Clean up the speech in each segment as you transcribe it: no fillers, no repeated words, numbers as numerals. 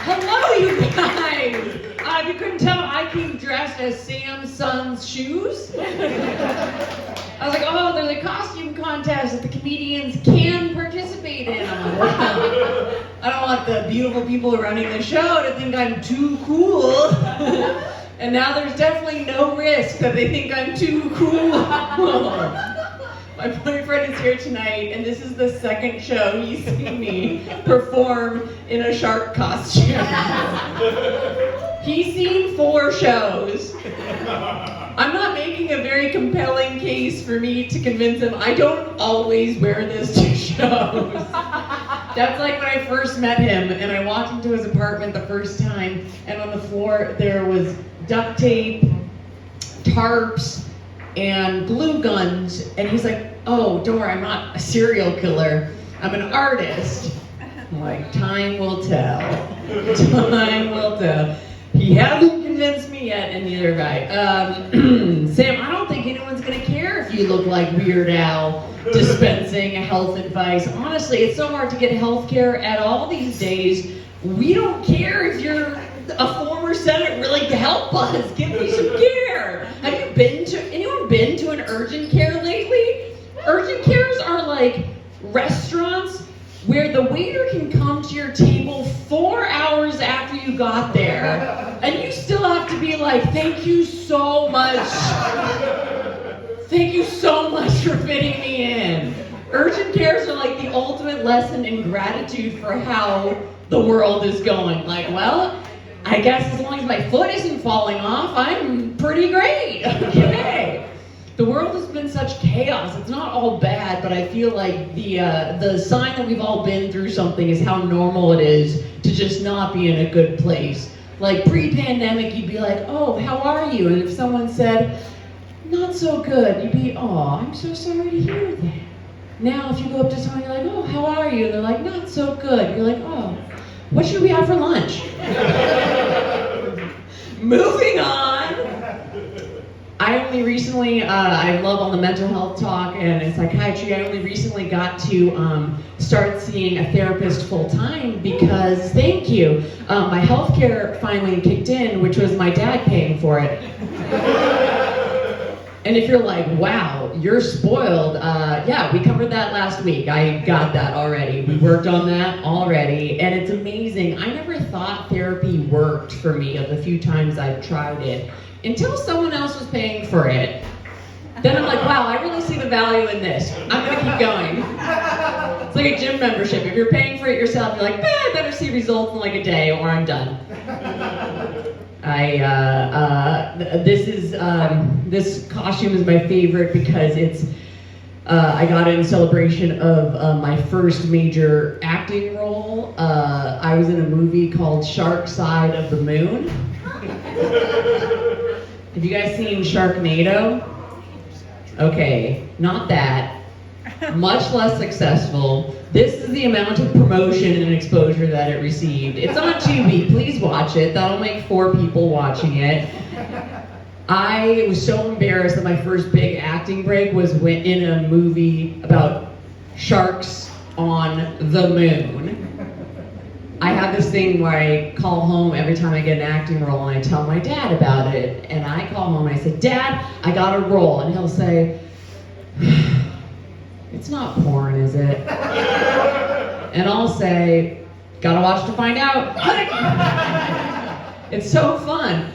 Hello, you guys! If you couldn't tell, I came dressed as Sam's son's shoes. I was like, oh, there's a costume contest that the comedians can participate in. I'm like, wow. I don't want the beautiful people running the show to think I'm too cool. And now there's definitely no risk that they think I'm too cool. My boyfriend is here tonight, and this is the second show he's seen me perform in a shark costume. He's seen 4 shows. I'm not making a very compelling case for me to convince him. I don't always wear this to shows. That's like when I first met him, and I walked into his apartment the first time, and on the floor there was duct tape, tarps, and glue guns, and he's like, oh, don't worry, I'm not a serial killer, I'm an artist. I'm like, time will tell. Time will tell. He hasn't convinced me yet, and neither have I. Sam, I don't think anyone's gonna care if you look like Weird Al dispensing health advice. Honestly, it's so hard to get health care at all these days. We don't care if you're a former senator. Really, help us. Give me some care. Have you anyone been to an urgent care lately? Urgent cares are like restaurants where the waiter can come to your table 4 hours after you got there, and you still have to be like, thank you so much. Thank you so much for fitting me in. Urgent cares are like the ultimate lesson in gratitude for how the world is going. Like, well, I guess as long as my foot isn't falling off, I'm pretty great. Okay. The world has been such chaos. It's not all bad, but I feel like the sign that we've all been through something is how normal it is to just not be in a good place. Like pre-pandemic, you'd be like, oh, how are you? And if someone said, not so good, you'd be, oh, I'm so sorry to hear that. Now, if you go up to someone, you're like, oh, how are you? And they're like, not so good. You're like, oh, what should we have for lunch? Moving on. I only recently, I love all the mental health talk and in psychiatry, I only recently got to start seeing a therapist full time because, thank you, my healthcare finally kicked in, which was my dad paying for it. And if you're like, wow, you're spoiled, yeah, we covered that last week. I got that already. We worked on that already, and it's amazing. I never thought therapy worked for me of the few times I've tried it, until someone else was paying for it. Then I'm like, wow, I really see the value in this. I'm gonna keep going. It's like a gym membership. If you're paying for it yourself, you're like, I better see results in like a day or I'm done. This costume is my favorite because it's, I got it in celebration of my first major acting role. I was in a movie called Shark Side of the Moon. Have you guys seen Sharknado? Okay, not that. Much less successful. This is the amount of promotion and exposure that it received. It's on Tubi. Please watch it. That'll make 4 people watching it. I was so embarrassed that my first big acting break was in a movie about sharks on the moon. I have this thing where I call home every time I get an acting role and I tell my dad about it. And I call home and I say, Dad, I got a role. And he'll say, it's not porn, is it? And I'll say, gotta watch to find out. It's so fun.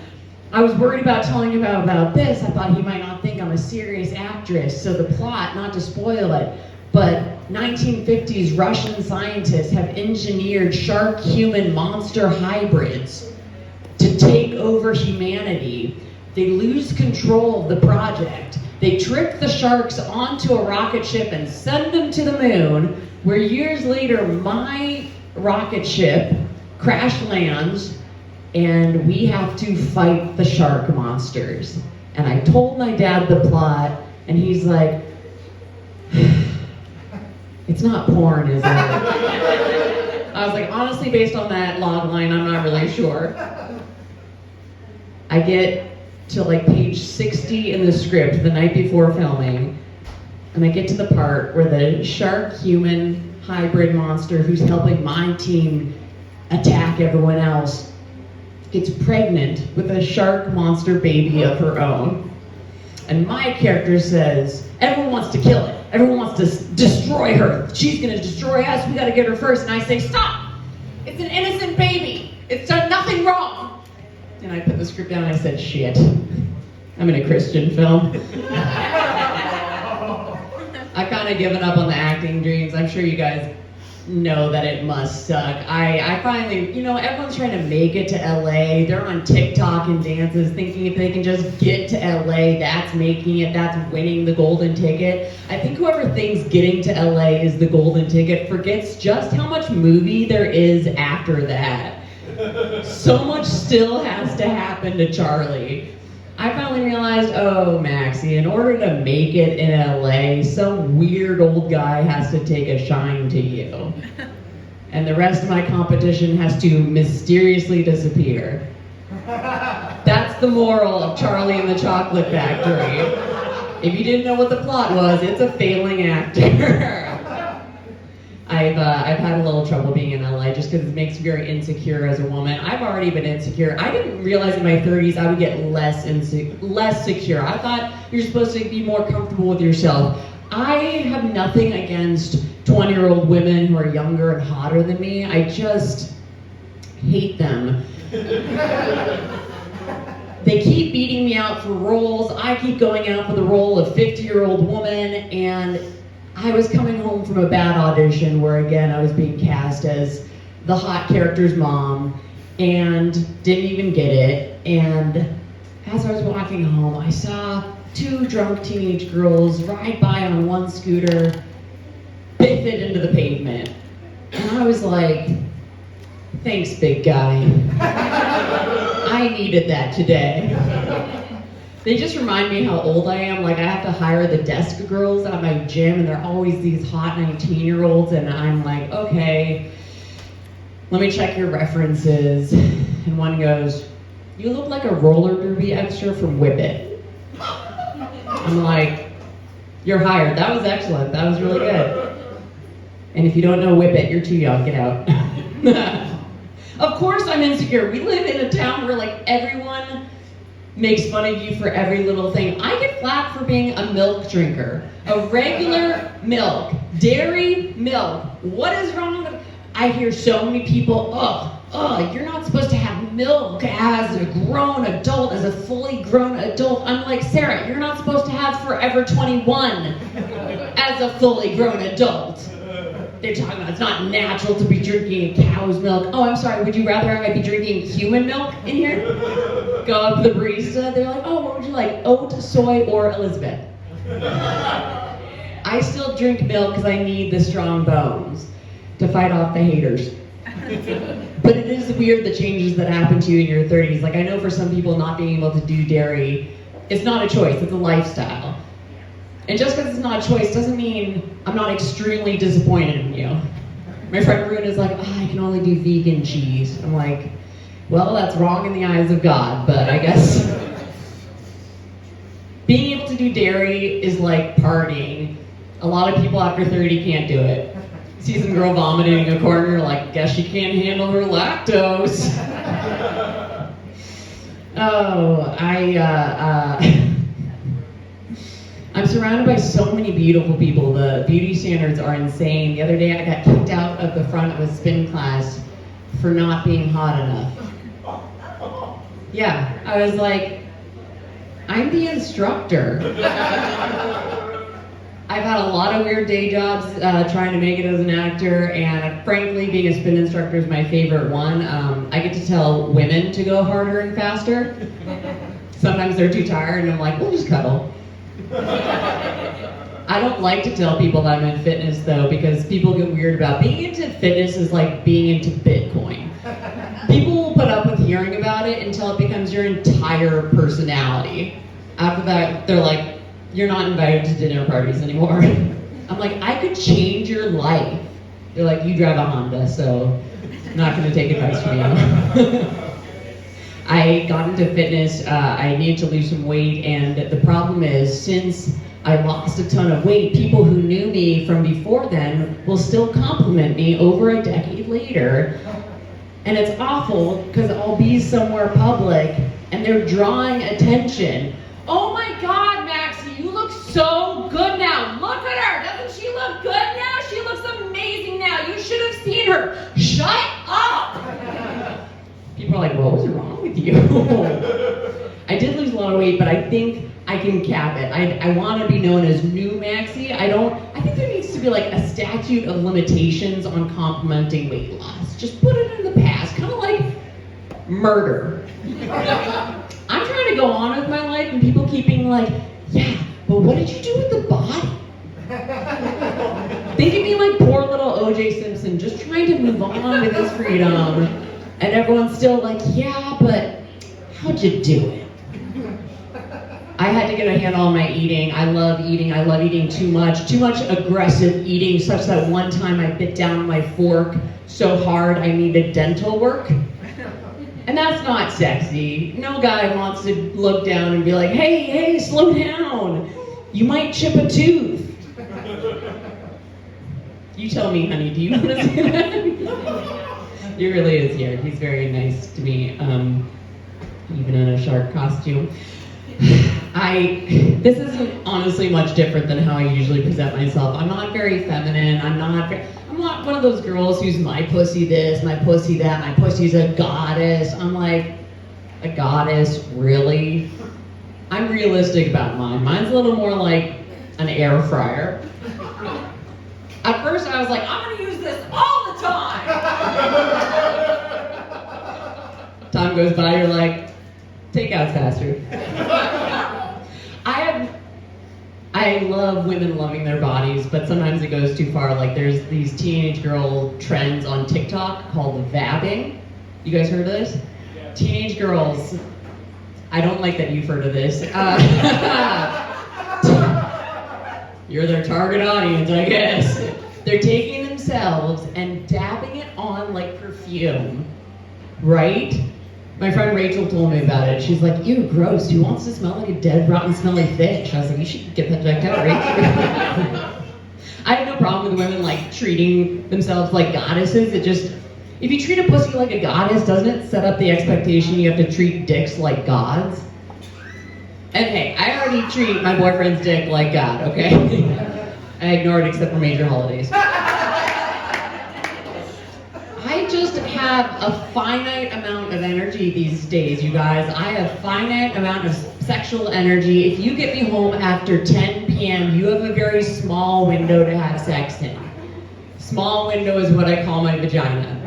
I was worried about telling him about this. I thought he might not think I'm a serious actress. So the plot, not to spoil it, but 1950s Russian scientists have engineered shark-human monster hybrids to take over humanity. They lose control of the project. They trick the sharks onto a rocket ship and send them to the moon, where years later my rocket ship crash lands and we have to fight the shark monsters. And I told my dad the plot and he's like, it's not porn, is it? I was like, honestly, based on that log line, I'm not really sure. I get to like page 60 in the script the night before filming, and I get to the part where the shark-human hybrid monster who's helping my team attack everyone else, gets pregnant with a shark monster baby of her own. And my character says, everyone wants to kill it. Everyone wants to destroy her. She's going to destroy us. We got to get her first. And I say, stop. It's an innocent baby. It's done nothing wrong. And I put the script down and I said, shit. I'm in a Christian film. I've kind of given up on the acting dreams. I'm sure you guys know that it must suck. I finally, everyone's trying to make it to LA. They're on TikTok and dances thinking if they can just get to LA, that's making it, that's winning the golden ticket. I think whoever thinks getting to LA is the golden ticket forgets just how much movie there is after that. So much still has to happen to Charlie. I finally realized, oh, Maxie, in order to make it in LA, some weird old guy has to take a shine to you. And the rest of my competition has to mysteriously disappear. That's the moral of Charlie and the Chocolate Factory. If you didn't know what the plot was, it's a failing actor. I've had a little trouble being in LA just because it makes me very insecure as a woman. I've already been insecure. I didn't realize in my 30s I would get less secure. I thought you're supposed to be more comfortable with yourself. I have nothing against 20-year-old women who are younger and hotter than me. I just hate them. They keep beating me out for roles. I keep going out for the role of 50-year-old woman, and I was coming home from a bad audition where, again, I was being cast as the hot character's mom and didn't even get it. And as I was walking home, I saw two drunk teenage girls ride by on one scooter, biff it into the pavement. And I was like, thanks, big guy. I needed that today. They just remind me how old I am. Like, I have to hire the desk girls at my gym, and they're always these hot 19-year-olds, and I'm like, okay, let me check your references. And one goes, you look like a roller derby extra from Whip It. I'm like, you're hired. That was excellent. That was really good. And if you don't know Whip It, you're too young. Get out. Of course I'm insecure. We live in a town where, like, everyone makes fun of you for every little thing. I get flack for being a milk drinker. A regular milk. Dairy milk. What is wrong with... I hear so many people, you're not supposed to have milk as a grown adult, as a fully grown adult. I'm like, Sarah, you're not supposed to have Forever 21 as a fully grown adult. They're talking about it's not natural to be drinking a cow's milk. Oh, I'm sorry, would you rather I be drinking human milk in here? Go up to the barista, they're like, oh, what would you like, oat, soy, or Elizabeth? I still drink milk because I need the strong bones to fight off the haters. But it is weird the changes that happen to you in your 30s. Like, I know for some people not being able to do dairy, it's not a choice, it's a lifestyle. And just because it's not a choice doesn't mean I'm not extremely disappointed in you. My friend Rune is like, I can only do vegan cheese. I'm like, well, that's wrong in the eyes of God, but I guess. Being able to do dairy is like partying. A lot of people after 30 can't do it. See some girl vomiting in a corner, you're like, guess she can't handle her lactose. I'm surrounded by so many beautiful people. The beauty standards are insane. The other day I got kicked out of the front of a spin class for not being hot enough. Yeah, I was like, I'm the instructor. I've had a lot of weird day jobs trying to make it as an actor, and frankly, being a spin instructor is my favorite one. I get to tell women to go harder and faster. Sometimes they're too tired, and I'm like, we'll just cuddle. I don't like to tell people that I'm in fitness, though, because people get weird about being into fitness is like being into Bitcoin. People will put up with hearing about it until it becomes your entire personality. After that, they're like, you're not invited to dinner parties anymore. I'm like, I could change your life. They're like, you drive a Honda, so I'm not going to take advice from you. I got into fitness, I needed to lose some weight, and the problem is, since I lost a ton of weight, people who knew me from before then will still compliment me over a decade later. And it's awful because I'll be somewhere public and they're drawing attention. Oh my God, Maxie, you look so good now. Look at her. Doesn't she look good now? She looks amazing now. You should have seen her. Shut up. People are like, what was wrong with you? I did lose a lot of weight, but I think I can cap it. I want to be known as new Maxie. I think there needs to be like a statute of limitations on complimenting weight loss. Just put it in the past, kind of like murder. I'm trying to go on with my life and people keep being like, yeah, but what did you do with the body? Think of me like poor little O.J. Simpson, just trying to move on with his freedom. And everyone's still like, yeah, but how'd you do it? I had to get a handle on my eating. I love eating too much aggressive eating, such that one time I bit down on my fork so hard I needed dental work. And that's not sexy. No guy wants to look down and be like, hey, slow down. You might chip a tooth. You tell me, honey, do you want to see that? He really is here. He's very nice to me, even in a shark costume. This isn't honestly much different than how I usually present myself. I'm not very feminine. I'm not one of those girls who's my pussy this, my pussy that, my pussy's a goddess. I'm like, a goddess, really? I'm realistic about mine. Mine's a little more like an air fryer. At first I was like, I'm gonna use this all the time. Time goes by, you're like, takeout's faster. I love women loving their bodies, but sometimes it goes too far. Like there's these teenage girl trends on TikTok called vabbing. You guys heard of this? Yeah. Teenage girls, I don't like that you've heard of this. You're their target audience, I guess. They're taking themselves and dabbing it on like perfume, right? My friend Rachel told me about it. She's like, ew, gross. Who wants to smell like a dead, rotten, smelly fish? I was like, you should get that checked out, Rachel. I have no problem with women like treating themselves like goddesses. It just, if you treat a pussy like a goddess, doesn't it set up the expectation you have to treat dicks like gods? And hey, I already treat my boyfriend's dick like God, okay? I ignore it except for major holidays. I just have a finite amount of energy these days, you guys. I have a finite amount of sexual energy. If you get me home after 10 p.m., you have a very small window to have sex in. Small window is what I call my vagina.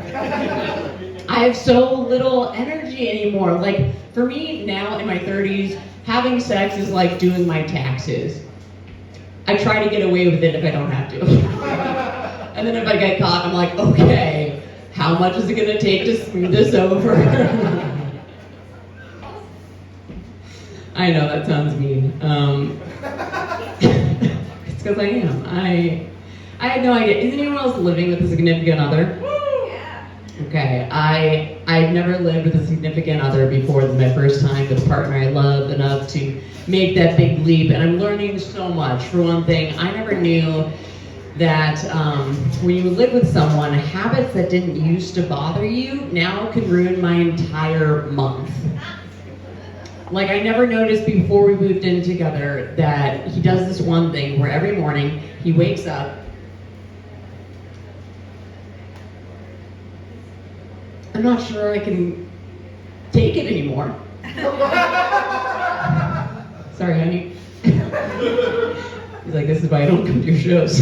I have so little energy anymore. Like, for me now in my 30s, having sex is like doing my taxes. I try to get away with it if I don't have to. And then if I get caught, I'm like, okay, how much is it gonna take to smooth this over? I know, that sounds mean. It's because I am. I had no idea. Is anyone else living with a significant other? Yeah. Okay, I've never lived with a significant other before. This is my first time with a partner I love enough to make that big leap, and I'm learning so much. For one thing, I never knew that when you live with someone, habits that didn't used to bother you now can ruin my entire month. Like, I never noticed before we moved in together that he does this one thing where every morning he wakes up. I'm not sure I can take it anymore. Sorry, honey. He's like, this is why I don't come to your shows.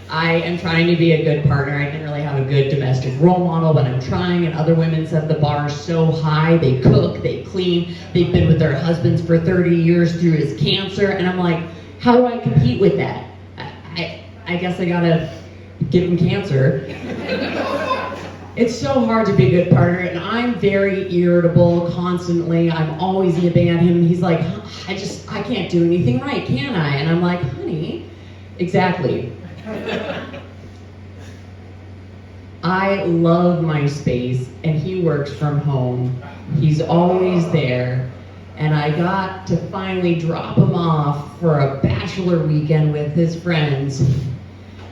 I am trying to be a good partner. I didn't really have a good domestic role model, but I'm trying, and other women set the bar so high. They cook, they clean, they've been with their husbands for 30 years through his cancer, and I'm like, how do I compete with that? I guess I gotta give him cancer. It's so hard to be a good partner, and I'm very irritable constantly. I'm always yipping at him. He's like, I can't do anything right, can I? And I'm like, honey, exactly. I love my space, and he works from home. He's always there, and I got to finally drop him off for a bachelor weekend with his friends.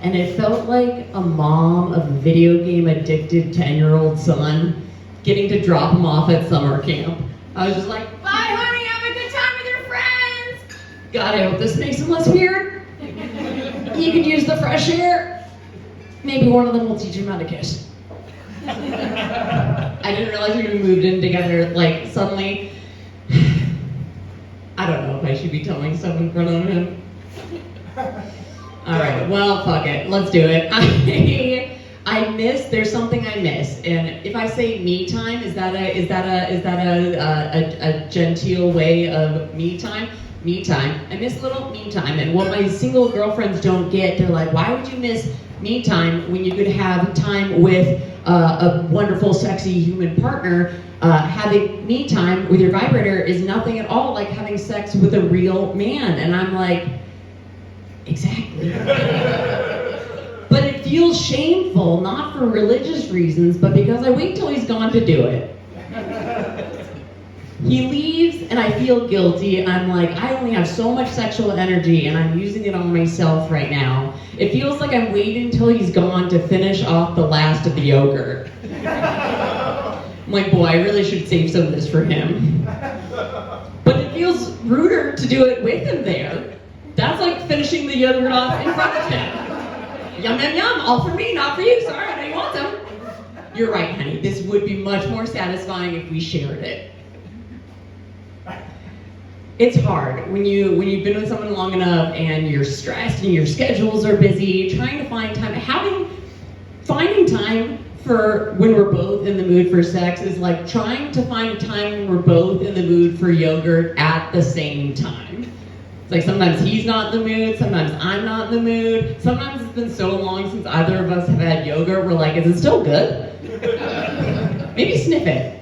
and it felt like a mom of a video game addicted 10-year-old son getting to drop him off at summer camp. I was just like, bye honey, have a good time with your friends. God, I hope this makes him less weird. You could use the fresh air. Maybe one of them will teach him how to kiss. I didn't realize we moved in together, like, suddenly. I don't know if I should be telling stuff in front of him. Alright, well, fuck it. Let's do it. There's something I miss. And if I say me time, is that a genteel way of me time? Me time. I miss little me time. And what my single girlfriends don't get, they're like, why would you miss me time when you could have time with a wonderful, sexy human partner? Having me time with your vibrator is nothing at all like having sex with a real man. And I'm like, exactly. But it feels shameful, not for religious reasons, but because I wait till he's gone to do it. He leaves and I feel guilty. I'm like, I only have so much sexual energy and I'm using it on myself right now. It feels like I'm waiting till he's gone to finish off the last of the yogurt. I'm like, boy, I really should save some of this for him. But it feels ruder to do it with him there. That's like finishing the yogurt off in front of him. Yum, yum, yum, all for me, not for you. Sorry, I know you want some. You're right, honey. This would be much more satisfying if we shared it. It's hard when you've been with someone long enough and you're stressed and your schedules are busy, trying to find time. Finding time for when we're both in the mood for sex is like trying to find time when we're both in the mood for yogurt at the same time. It's like sometimes he's not in the mood, sometimes I'm not in the mood. Sometimes it's been so long since either of us have had yogurt, we're like, is it still good? Maybe sniff it.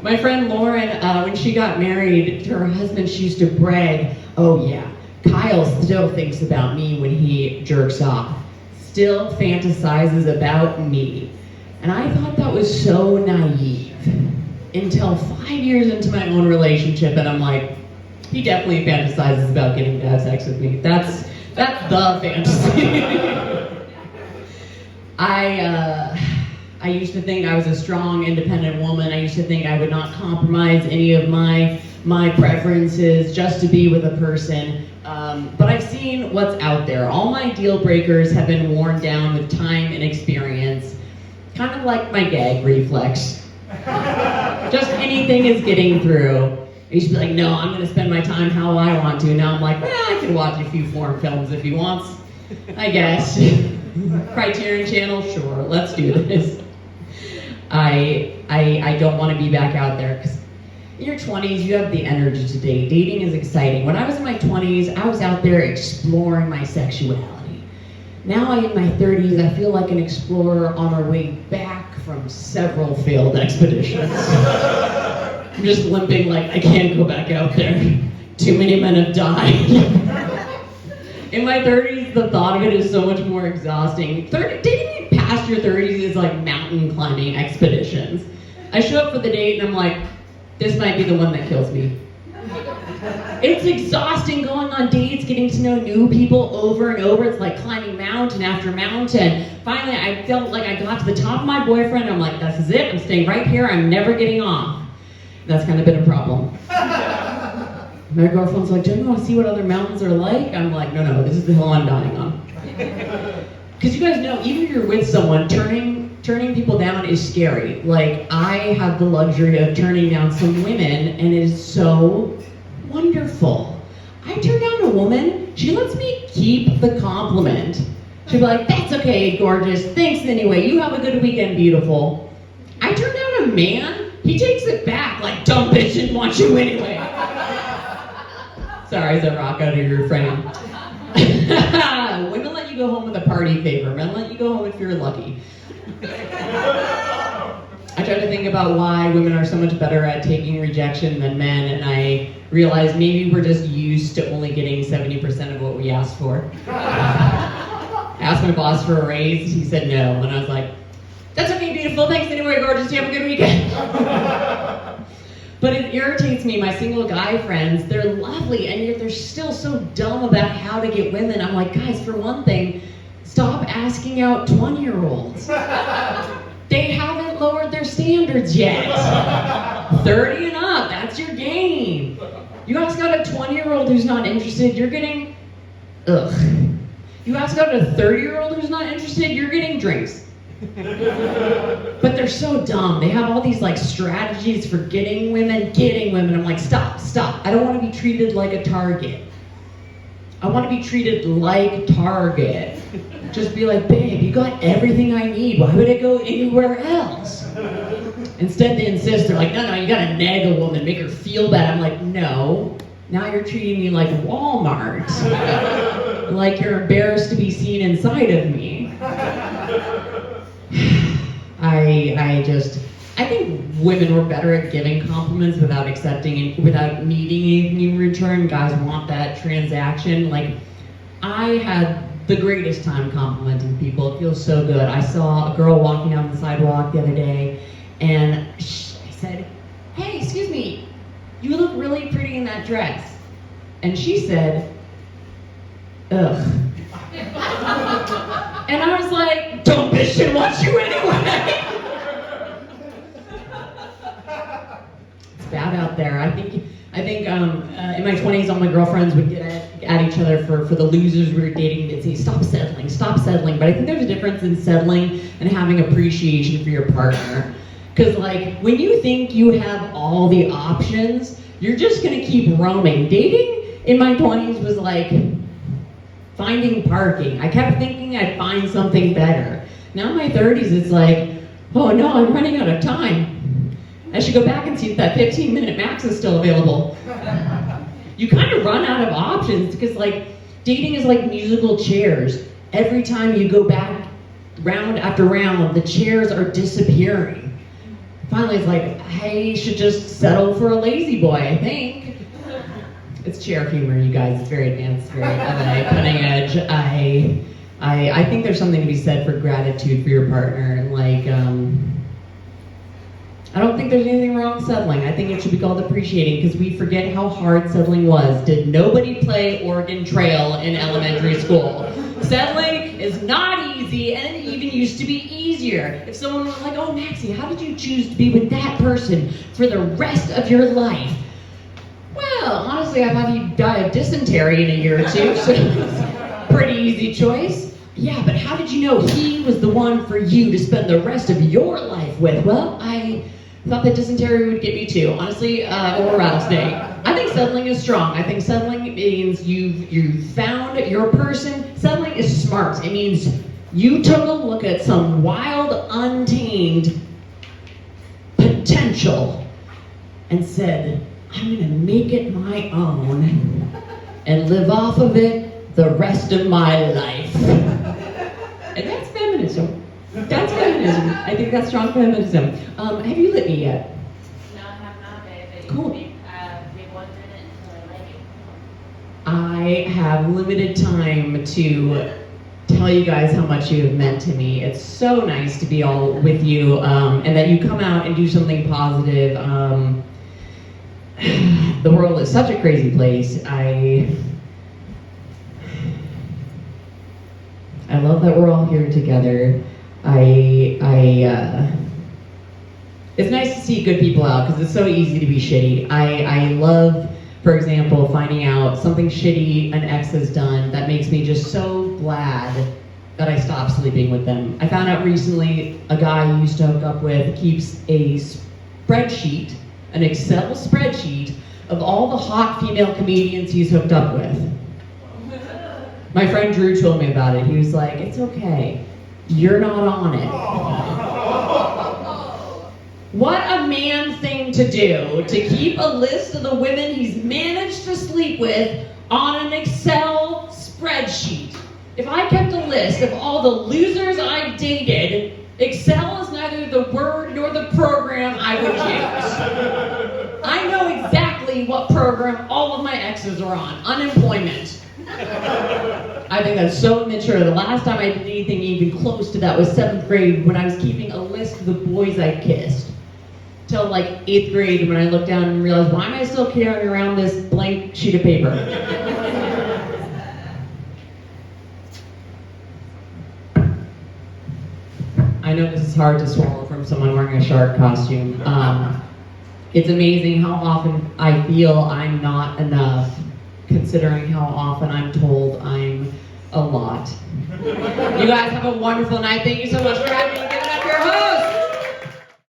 My friend Lauren, when she got married to her husband, she used to brag, oh yeah, Kyle still thinks about me when he jerks off. Still fantasizes about me. And I thought that was so naive until 5 years into my own relationship, and I'm like, he definitely fantasizes about getting to have sex with me. That's the fantasy. I used to think I was a strong, independent woman. I used to think I would not compromise any of my preferences just to be with a person. But I've seen what's out there. All my deal breakers have been worn down with time and experience. Kind of like my gag reflex. Just anything is getting through. I used to be like, no, I'm going to spend my time how I want to. Now I'm like, well, I can watch a few foreign films if he wants. I guess. Criterion Channel, sure, let's do this. I don't want to be back out there because in your 20s you have the energy to date. Dating is exciting. When I was in my 20s, I was out there exploring my sexuality. Now in my 30s, I feel like an explorer on our way back from several failed expeditions. I'm just limping like I can't go back out there. Too many men have died. In my 30s, the thought of it is so much more exhausting. Dating past your 30s is like mountain climbing expeditions. I show up for the date and I'm like, this might be the one that kills me. It's exhausting going on dates, getting to know new people over and over. It's like climbing mountain after mountain. Finally, I felt like I got to the top of my boyfriend. I'm like, this is it. I'm staying right here. I'm never getting off. That's kind of been a problem. My girlfriend's like, do you want to see what other mountains are like? I'm like, no, this is the hill I'm dying on. Because you guys know, even if you're with someone, turning people down is scary. Like, I have the luxury of turning down some women, and it is so wonderful. I turn down a woman, she lets me keep the compliment. She'll be like, that's okay, gorgeous. Thanks anyway. You have a good weekend, beautiful. I turn down a man, he takes it back, like, dumb bitch didn't want you anyway. Sorry, is that rock out of your frame? Women let you go home with a party favor. Men let you go home if you're lucky. I try to think about why women are so much better at taking rejection than men, and I realize maybe we're just used to only getting 70% of what we asked for. I asked my boss for a raise, he said no, and I was like, that's okay, beautiful, thanks anyway, gorgeous, you have a good weekend. But it irritates me, my single guy friends, they're lovely, and yet they're still so dumb about how to get women. I'm like, guys, for one thing, stop asking out 20-year-olds. They haven't lowered their standards yet. 30 and up, that's your game. You ask out a 20-year-old who's not interested, you're getting, ugh. You ask out a 30-year-old who's not interested, you're getting drinks. But they're so dumb. They have all these like strategies for getting women. I'm like, stop. I don't want to be treated like a target. I want to be treated like Target. Just be like, babe, you got everything I need. Why would I go anywhere else? Instead they insist, they're like, no, you gotta nag a woman, make her feel bad. I'm like, no. Now you're treating me like Walmart. Like you're embarrassed to be seen inside of me. I think women were better at giving compliments without accepting, without needing anything in return. Guys want that transaction. Like, I had the greatest time complimenting people. It feels so good. I saw a girl walking down the sidewalk the other day, and I said, hey, excuse me, you look really pretty in that dress. And she said, ugh. And I was like, dumb bitch should want you anyway. It's bad out there. I think in my 20s, all my girlfriends would get at each other for the losers we were dating. They'd say, stop settling. But I think there's a difference in settling and having appreciation for your partner. Because like, when you think you have all the options, you're just gonna keep roaming. Dating in my 20s was like finding parking. I kept thinking I'd find something better. Now in my 30s, it's like, oh no, I'm running out of time. I should go back and see if that 15-minute max is still available. You kind of run out of options because like dating is like musical chairs. Every time you go back round after round, the chairs are disappearing. Finally, it's like, I should just settle for a lazy boy, I think. It's chair humor, you guys. It's very advanced, very cutting edge. I think there's something to be said for gratitude for your partner, and like, I don't think there's anything wrong with settling. I think it should be called appreciating, because we forget how hard settling was. Did nobody play Oregon Trail in elementary school? Settling is not easy, and it even used to be easier. If someone was like, oh, Maxie, how did you choose to be with that person for the rest of your life? Well, honestly, I thought he'd die of dysentery in a year or two, so it's a pretty easy choice. Yeah, but how did you know he was the one for you to spend the rest of your life with? Well, I thought that dysentery would get me too, honestly, or a rattlesnake. I think settling is strong. I think settling means you've found your person. Settling is smart. It means you took a look at some wild, untamed potential and said, I'm gonna make it my own and live off of it the rest of my life. And that's feminism. That's feminism. I think that's strong feminism. Have you lit me yet? No, I have not, babe. Cool. Maybe 1 minute until I like it. I have limited time to tell you guys how much you have meant to me. It's so nice to be all with you, and that you come out and do something positive. The world is such a crazy place. I love that we're all here together. It's nice to see good people out, because it's so easy to be shitty. I love, for example, finding out something shitty an ex has done that makes me just so glad that I stopped sleeping with them. I found out recently a guy I used to hook up with keeps a spreadsheet, an Excel spreadsheet, of all the hot female comedians he's hooked up with. My friend Drew told me about it. He was like, it's okay. You're not on it. What a man thing to do, to keep a list of the women he's managed to sleep with on an Excel spreadsheet. If I kept a list of all the losers I've dated, Excel is neither the word nor the program I would use. I know exactly what program all of my exes are on. Unemployment. I think that's so immature. The last time I did anything even close to that was 7th grade, when I was keeping a list of the boys I kissed. till like 8th grade when I looked down and realized, why am I still carrying around this blank sheet of paper? I know this is hard to swallow from someone wearing a shark costume. It's amazing how often I feel I'm not enough, considering how often I'm told I'm a lot. You guys have a wonderful night. Thank you so much for having me.